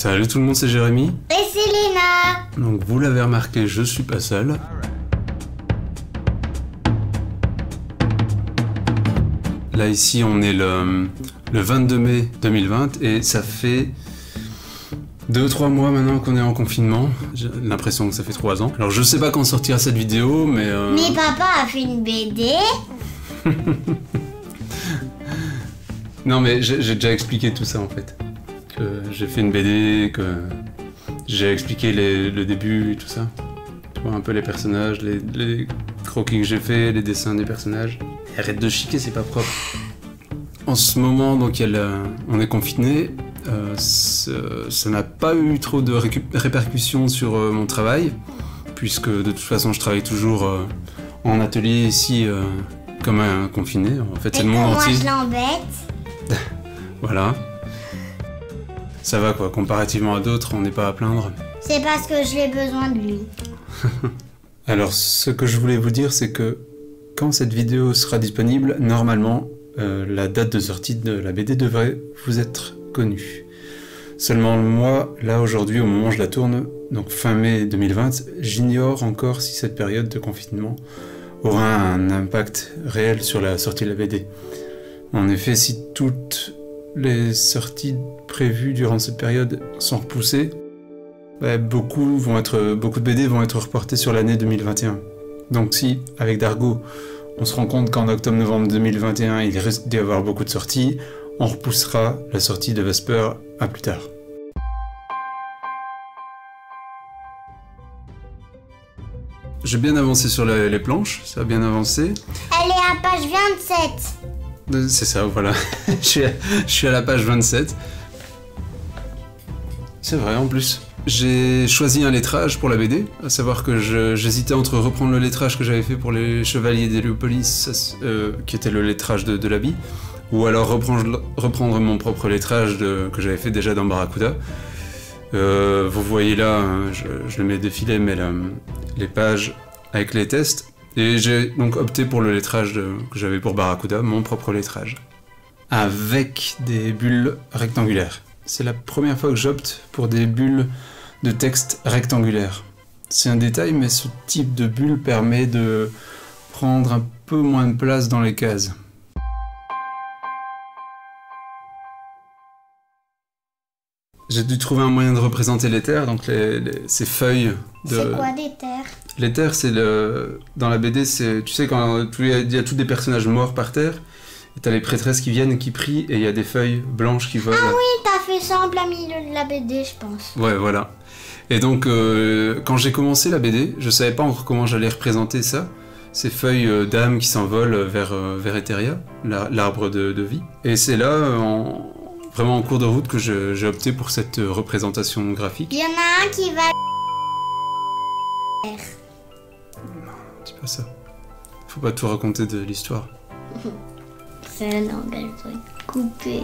Salut tout le monde, c'est Jérémy. Et c'est Léna. Donc vous l'avez remarqué, je suis pas seul. Là ici on est le 22 mai 2020 et ça fait 2-3 mois maintenant qu'on est en confinement. J'ai l'impression que ça fait 3 ans. Alors je sais pas quand sortira cette vidéo mais... Mais papa a fait une BD. Non mais j'ai déjà expliqué tout ça en fait. Que j'ai fait une BD, que j'ai expliqué le début et tout ça. Tu vois un peu les personnages, les croquis que j'ai fait, les dessins des personnages. Et arrête de chiquer, c'est pas propre. En ce moment donc on est confiné. Ça n'a pas eu trop de répercussions sur mon travail, puisque de toute façon je travaille toujours en atelier ici comme un confiné. En fait c'est le monde entier. Moi je l'embête. Voilà. Ça va quoi, comparativement à d'autres, on n'est pas à plaindre. C'est parce que j'ai besoin de lui. Alors ce que je voulais vous dire c'est que quand cette vidéo sera disponible, normalement la date de sortie de la BD devrait vous être connue. Seulement moi, là aujourd'hui, au moment où je la tourne, donc fin mai 2020, j'ignore encore si cette période de confinement aura un impact réel sur la sortie de la BD. En effet, si toutes les sorties prévues durant cette période sont repoussées, beaucoup de BD vont être reportées sur l'année 2021. Donc si, avec Dargo, on se rend compte qu'en octobre-novembre 2021, il risque d'y avoir beaucoup de sorties, on repoussera la sortie de Vesper à plus tard. J'ai bien avancé sur les planches, ça a bien avancé. Elle est à page 27. C'est ça, voilà. je suis à la page 27. C'est vrai, en plus. J'ai choisi un lettrage pour la BD, à savoir que j'hésitais entre reprendre le lettrage que j'avais fait pour les Chevaliers d'Héliopolis, qui était le lettrage de l'habit, ou alors reprendre mon propre lettrage que j'avais fait déjà dans Barracuda. Vous voyez là, hein, je le mets défilé, mais les pages avec les tests. Et j'ai donc opté pour le lettrage que j'avais pour Barracuda, mon propre lettrage. Avec des bulles rectangulaires. C'est la première fois que j'opte pour des bulles de texte rectangulaires. C'est un détail, mais ce type de bulle permet de prendre un peu moins de place dans les cases. J'ai dû trouver un moyen de représenter l'éther, donc ces feuilles de... C'est quoi l'éther? L'éther, c'est dans la BD, c'est... Tu sais, quand il y a tous des personnages morts par terre, et t'as les prêtresses qui viennent et qui prient, et il y a des feuilles blanches qui volent. Ah oui, t'as fait ça en plein milieu de la BD, je pense. Ouais, voilà. Et donc, quand j'ai commencé la BD, je savais pas encore comment j'allais représenter ça. Ces feuilles d'âme qui s'envolent vers Etheria, l'arbre de vie. Et c'est là, vraiment en cours de route, que j'ai opté pour cette représentation graphique. Il y en a un qui va... Non, dis pas ça. Faut pas tout raconter de l'histoire. C'est un langage coupé.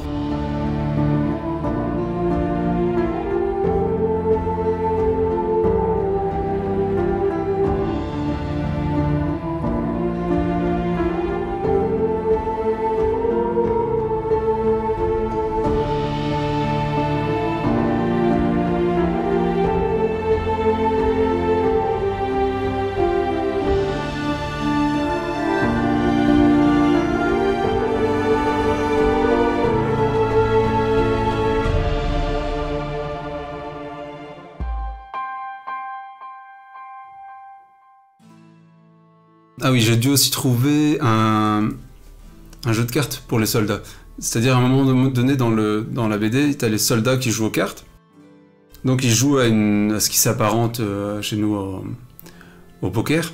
Ah oui, j'ai dû aussi trouver un jeu de cartes pour les soldats. C'est-à-dire à un moment donné dans la BD, t'as les soldats qui jouent aux cartes. Donc ils jouent à ce qui s'apparente chez nous au poker.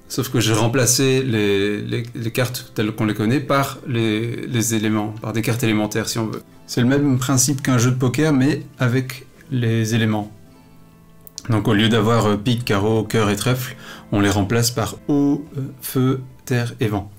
Sauf que j'ai remplacé les cartes telles qu'on les connaît par les éléments, par des cartes élémentaires si on veut. C'est le même principe qu'un jeu de poker mais avec les éléments. Donc au lieu d'avoir pique, carreau, cœur et trèfle, on les remplace par eau, feu, terre et vent.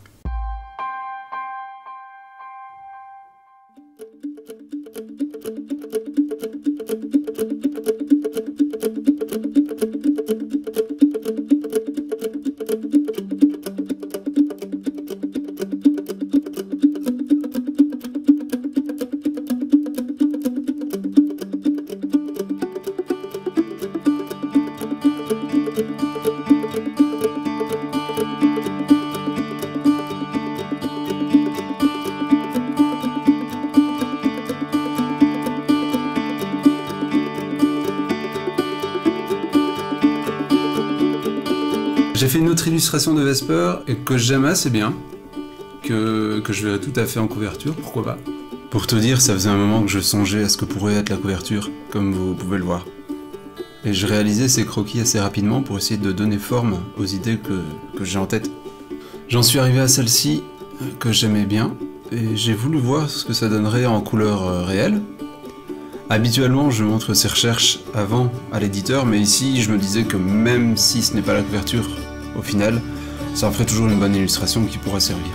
J'ai fait une autre illustration de Vesper et que j'aime assez bien, que je verrai tout à fait en couverture, pourquoi pas. Pour te dire, ça faisait un moment que je songeais à ce que pourrait être la couverture, comme vous pouvez le voir. Et je réalisais ces croquis assez rapidement pour essayer de donner forme aux idées que j'ai en tête. J'en suis arrivé à celle-ci, que j'aimais bien, et j'ai voulu voir ce que ça donnerait en couleur réelle. Habituellement, je montre ces recherches avant à l'éditeur, mais ici, je me disais que même si ce n'est pas la couverture, au final, ça en ferait toujours une bonne illustration qui pourra servir.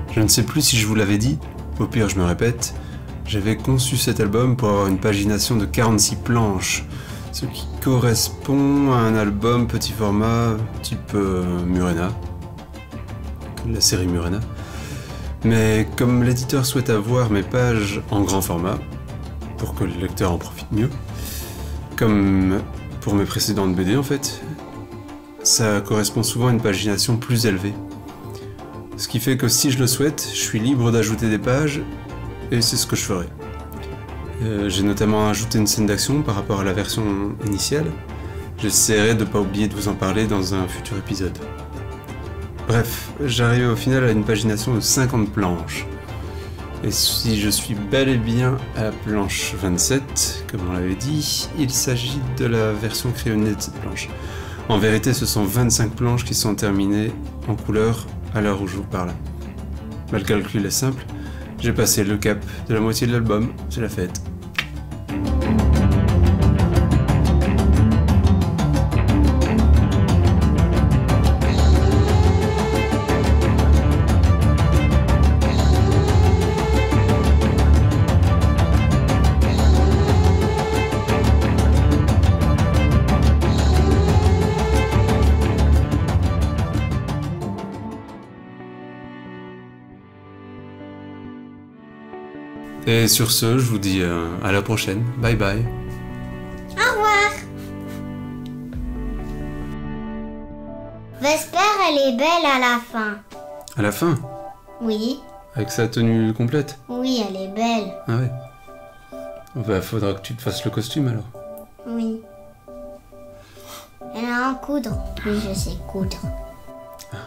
Je ne sais plus si je vous l'avais dit, au pire je me répète, j'avais conçu cet album pour avoir une pagination de 46 planches, ce qui correspond à un album petit format type Murena, la série Murena. Mais comme l'éditeur souhaite avoir mes pages en grand format, pour que le lecteur en profite mieux, comme pour mes précédentes BD en fait, ça correspond souvent à une pagination plus élevée. Ce qui fait que si je le souhaite, je suis libre d'ajouter des pages, et c'est ce que je ferai. J'ai notamment ajouté une scène d'action par rapport à la version initiale. J'essaierai de ne pas oublier de vous en parler dans un futur épisode. Bref, j'arrive au final à une pagination de 50 planches. Et si je suis bel et bien à la planche 27, comme on l'avait dit, il s'agit de la version crayonnée de cette planche. En vérité, ce sont 25 planches qui sont terminées en couleur à l'heure où je vous parle. Le calcul est simple, j'ai passé le cap de la moitié de l'album, c'est la fête. Et sur ce, je vous dis à la prochaine. Bye bye. Au revoir. Vesper, elle est belle à la fin. À la fin? Oui. Avec sa tenue complète? Oui, elle est belle. Ah ouais. Bah, faudra que tu te fasses le costume alors. Oui. Elle a un coudre. Oui, je sais coudre. Ah.